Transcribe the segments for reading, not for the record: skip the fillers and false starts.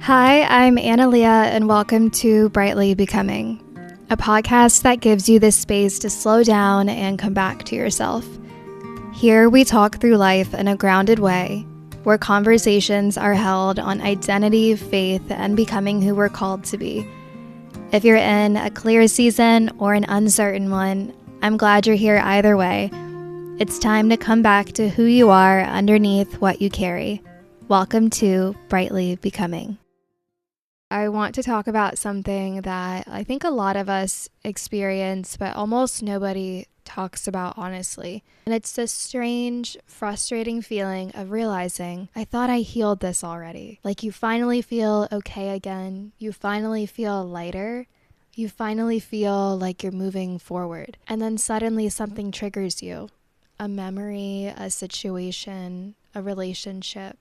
Hi, I'm Analia, and welcome to Brightly Becoming, a podcast that gives you the space to slow down and come back to yourself. Here we talk through life in a grounded way, where conversations are held on identity, faith, and becoming who we're called to be. If you're in a clear season or an uncertain one, I'm glad you're here either way. It's time to come back to who you are underneath what you carry. Welcome to Brightly Becoming. I want to talk about something that I think a lot of us experience, but almost nobody talks about honestly. And it's this strange, frustrating feeling of realizing, I thought I healed this already. Like you finally feel okay again. You finally feel lighter. You finally feel like you're moving forward. And then suddenly something triggers you. A memory, a situation, a relationship,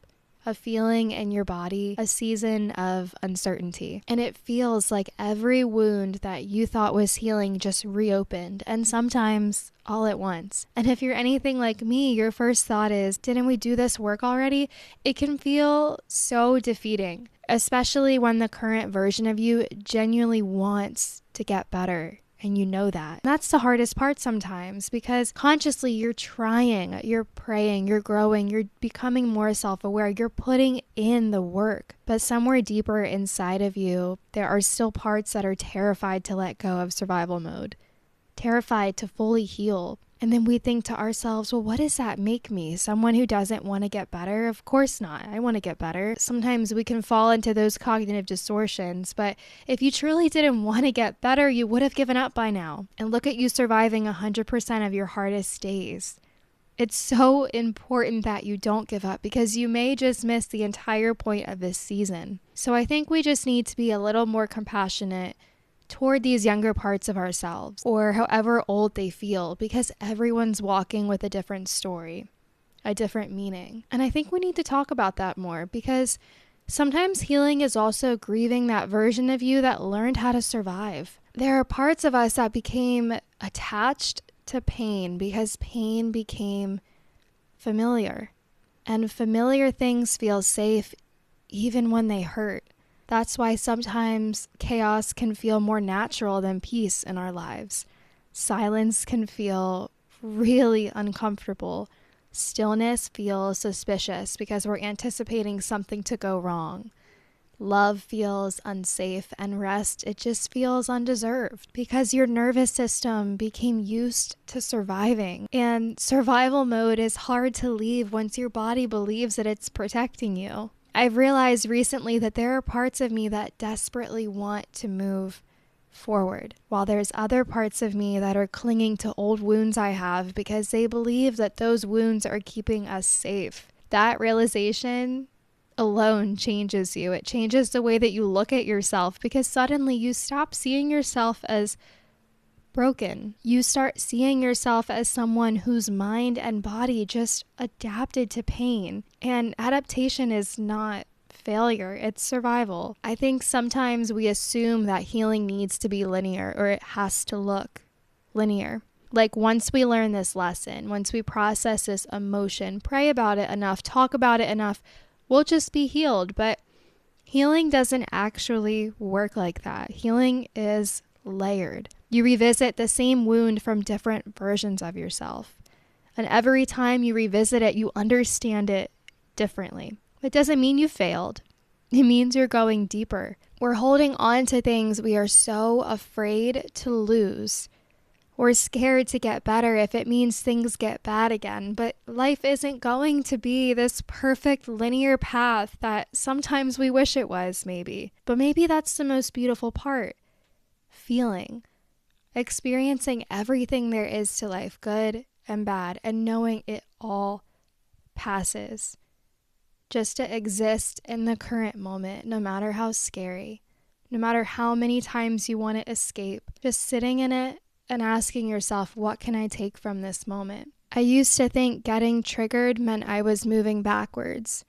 a feeling in your body, a season of uncertainty. And it feels like every wound that you thought was healing just reopened, and sometimes all at once. And if you're anything like me, your first thought is, didn't we do this work already? It can feel so defeating, especially when the current version of you genuinely wants to get better. And you know that. That's the hardest part sometimes, because consciously you're trying, you're praying, you're growing, you're becoming more self-aware, you're putting in the work. But somewhere deeper inside of you, there are still parts that are terrified to let go of survival mode, terrified to fully heal. And then we think to ourselves, well, what does that make me? Someone who doesn't want to get better? Of course not. I want to get better. Sometimes we can fall into those cognitive distortions, but if you truly didn't want to get better, you would have given up by now. And look at you surviving 100% of your hardest days. It's so important that you don't give up, because you may just miss the entire point of this season. So I think we just need to be a little more compassionate toward these younger parts of ourselves, or however old they feel, because everyone's walking with a different story, a different meaning. And I think we need to talk about that more, because sometimes healing is also grieving that version of you that learned how to survive. There are parts of us that became attached to pain because pain became familiar, and familiar things feel safe even when they hurt. That's why sometimes chaos can feel more natural than peace in our lives. Silence can feel really uncomfortable. Stillness feels suspicious because we're anticipating something to go wrong. Love feels unsafe, and rest, it just feels undeserved because your nervous system became used to surviving. And survival mode is hard to leave once your body believes that it's protecting you. I've realized recently that there are parts of me that desperately want to move forward, while there's other parts of me that are clinging to old wounds I have because they believe that those wounds are keeping us safe. That realization alone changes you. It changes the way that you look at yourself, because suddenly you stop seeing yourself as broken. You start seeing yourself as someone whose mind and body just adapted to pain. And adaptation is not failure, it's survival. I think sometimes we assume that healing needs to be linear, or it has to look linear. Like once we learn this lesson, once we process this emotion, pray about it enough, talk about it enough, we'll just be healed. But healing doesn't actually work like that. Healing is layered. You revisit the same wound from different versions of yourself. And every time you revisit it, you understand it differently. It doesn't mean you failed. It means you're going deeper. We're holding on to things we are so afraid to lose. We're scared to get better if it means things get bad again. But life isn't going to be this perfect linear path that sometimes we wish it was, maybe. But maybe that's the most beautiful part. Feeling. Experiencing everything there is to life, good and bad, and knowing it all passes. Just to exist in the current moment, no matter how scary, no matter how many times you want to escape, just sitting in it and asking yourself, what can I take from this moment? I used to think getting triggered meant I was moving backwards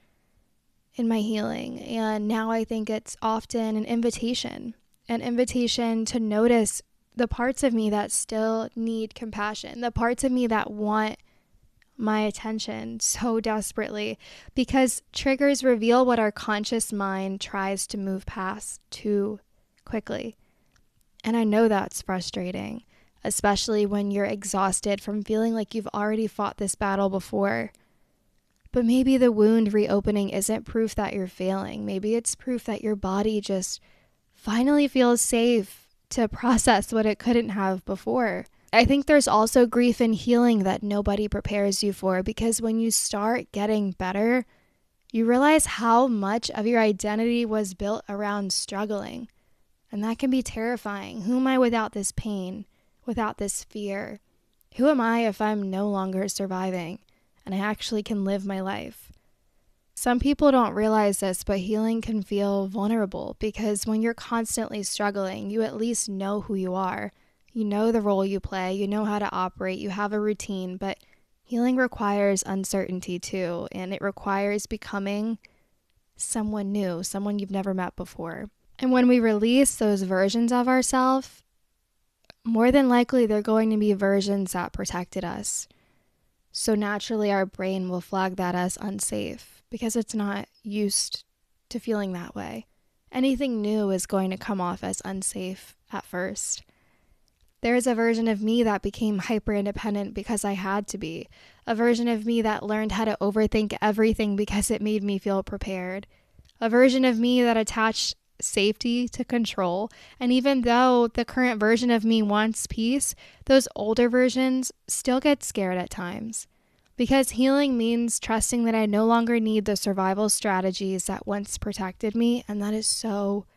in my healing, and now I think it's often an invitation to notice the parts of me that still need compassion, the parts of me that want my attention so desperately because triggers reveal what our conscious mind tries to move past too quickly. And I know that's frustrating, especially when you're exhausted from feeling like you've already fought this battle before. But maybe the wound reopening isn't proof that you're failing. Maybe it's proof that your body just finally feels safe to process what it couldn't have before. I think there's also grief and healing that nobody prepares you for, because when you start getting better, you realize how much of your identity was built around struggling. And that can be terrifying. Who am I without this pain, without this fear? Who am I if I'm no longer surviving and I actually can live my life? Some people don't realize this, but healing can feel vulnerable because when you're constantly struggling, you at least know who you are. You know the role you play, you know how to operate, you have a routine, but healing requires uncertainty too, and it requires becoming someone new, someone you've never met before. And when we release those versions of ourselves, more than likely they're going to be versions that protected us. So naturally our brain will flag that as unsafe because it's not used to feeling that way. Anything new is going to come off as unsafe at first. There's a version of me that became hyper independent because I had to be. A version of me that learned how to overthink everything because it made me feel prepared. A version of me that attached safety to control. And even though the current version of me wants peace, those older versions still get scared at times. Because healing means trusting that I no longer need the survival strategies that once protected me, and that is so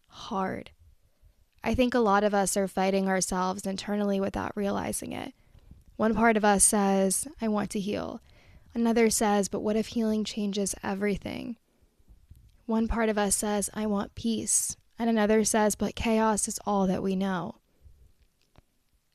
hard. I think a lot of us are fighting ourselves internally without realizing it. One part of us says, I want to heal. Another says, but what if healing changes everything? One part of us says, I want peace. And another says, but chaos is all that we know.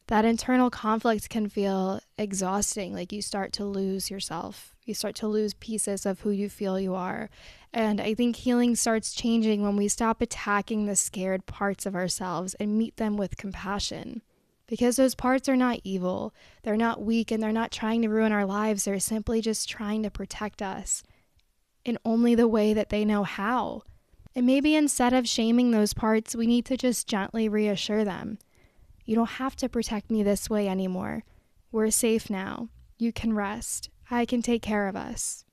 That internal conflict can feel exhausting, like you start to lose yourself. You start to lose pieces of who you feel you are. And I think healing starts changing when we stop attacking the scared parts of ourselves and meet them with compassion. Because those parts are not evil, they're not weak, and they're not trying to ruin our lives. They're simply just trying to protect us in only the way that they know how. And maybe instead of shaming those parts, we need to just gently reassure them. You don't have to protect me this way anymore. We're safe now. You can rest. I can take care of us.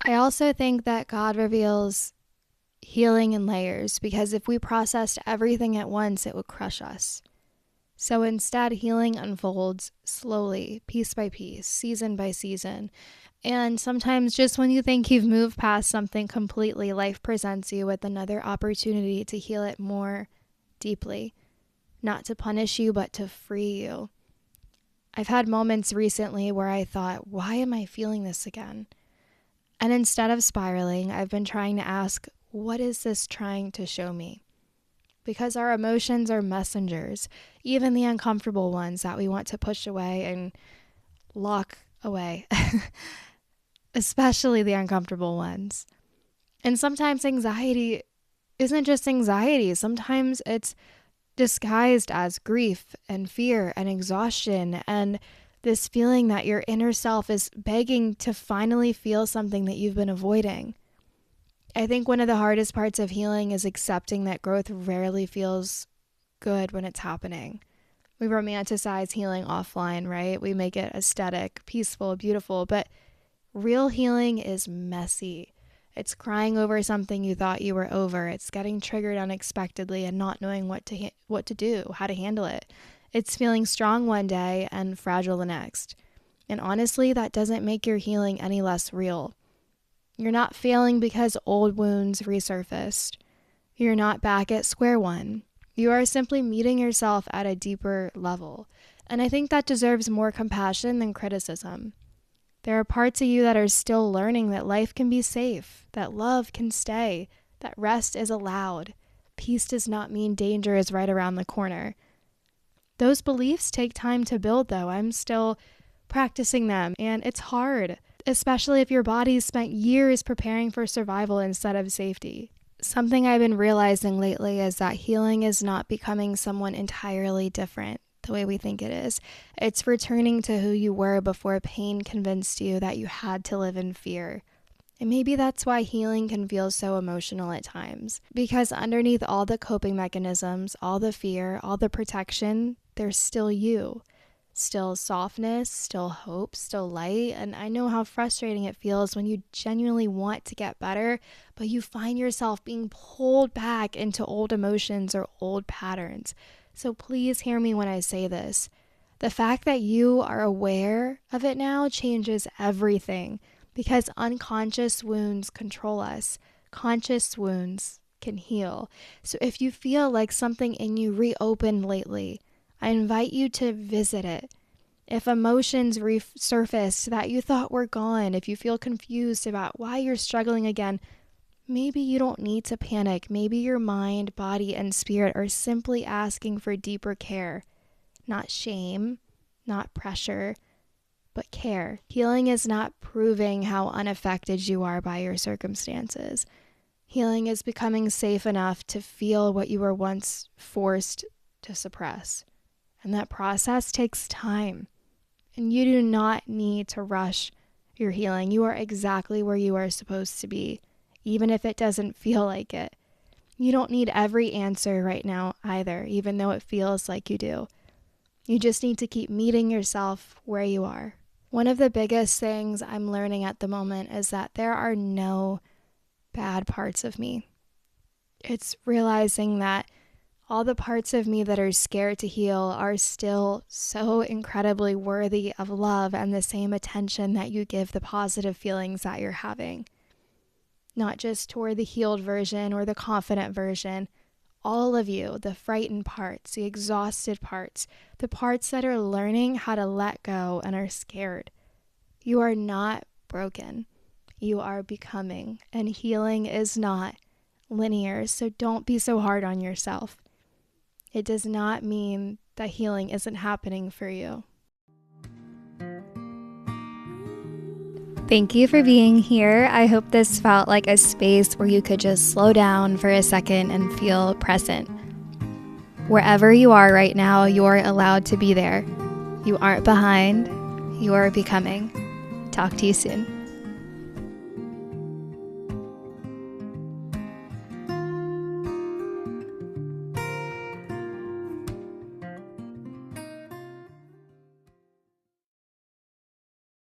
I also think that God reveals healing in layers, because if we processed everything at once, it would crush us. So instead, healing unfolds slowly, piece by piece, season by season. And sometimes just when you think you've moved past something completely, life presents you with another opportunity to heal it more deeply. Not to punish you, but to free you. I've had moments recently where I thought, why am I feeling this again? And instead of spiraling, I've been trying to ask, what is this trying to show me? Because our emotions are messengers, even the uncomfortable ones that we want to push away and lock away, especially the uncomfortable ones. And sometimes anxiety isn't just anxiety. Sometimes it's disguised as grief and fear and exhaustion and this feeling that your inner self is begging to finally feel something that you've been avoiding. I think one of the hardest parts of healing is accepting that growth rarely feels good when it's happening. We romanticize healing offline, right? We make it aesthetic, peaceful, beautiful, but real healing is messy. It's crying over something you thought you were over. It's getting triggered unexpectedly and not knowing what to do, how to handle it. It's feeling strong one day and fragile the next. And honestly, that doesn't make your healing any less real. You're not failing because old wounds resurfaced. You're not back at square one. You are simply meeting yourself at a deeper level. And I think that deserves more compassion than criticism. There are parts of you that are still learning that life can be safe, that love can stay, that rest is allowed. Peace does not mean danger is right around the corner. Those beliefs take time to build, though. I'm still practicing them, and it's hard, especially if your body spent years preparing for survival instead of safety. Something I've been realizing lately is that healing is not becoming someone entirely different. the way we think it is. It's returning to who you were before pain convinced you that you had to live in fear. And maybe that's why healing can feel so emotional at times. Because underneath all the coping mechanisms, all the fear, all the protection, there's still you. Still softness, still hope, still light. And I know how frustrating it feels when you genuinely want to get better, but you find yourself being pulled back into old emotions or old patterns. So please hear me when I say this. The fact that you are aware of it now changes everything. Because unconscious wounds control us. Conscious wounds can heal. So if you feel like something in you reopened lately, I invite you to visit it. If emotions resurfaced that you thought were gone, if you feel confused about why you're struggling again, maybe you don't need to panic. Maybe your mind, body, and spirit are simply asking for deeper care. Not shame, not pressure, but care. Healing is not proving how unaffected you are by your circumstances. Healing is becoming safe enough to feel what you were once forced to suppress. And that process takes time. And you do not need to rush your healing. You are exactly where you are supposed to be, even if it doesn't feel like it. You don't need every answer right now either, even though it feels like you do. You just need to keep meeting yourself where you are. One of the biggest things I'm learning at the moment is that there are no bad parts of me. It's realizing that all the parts of me that are scared to heal are still so incredibly worthy of love and the same attention that you give the positive feelings that you're having. Not just toward the healed version or the confident version. All of you, the frightened parts, the exhausted parts, the parts that are learning how to let go and are scared. You are not broken. You are becoming, and healing is not linear, so don't be so hard on yourself. It does not mean that healing isn't happening for you. Thank you for being here. I hope this felt like a space where you could just slow down for a second and feel present. Wherever you are right now, you're allowed to be there. You aren't behind. You are becoming. Talk to you soon.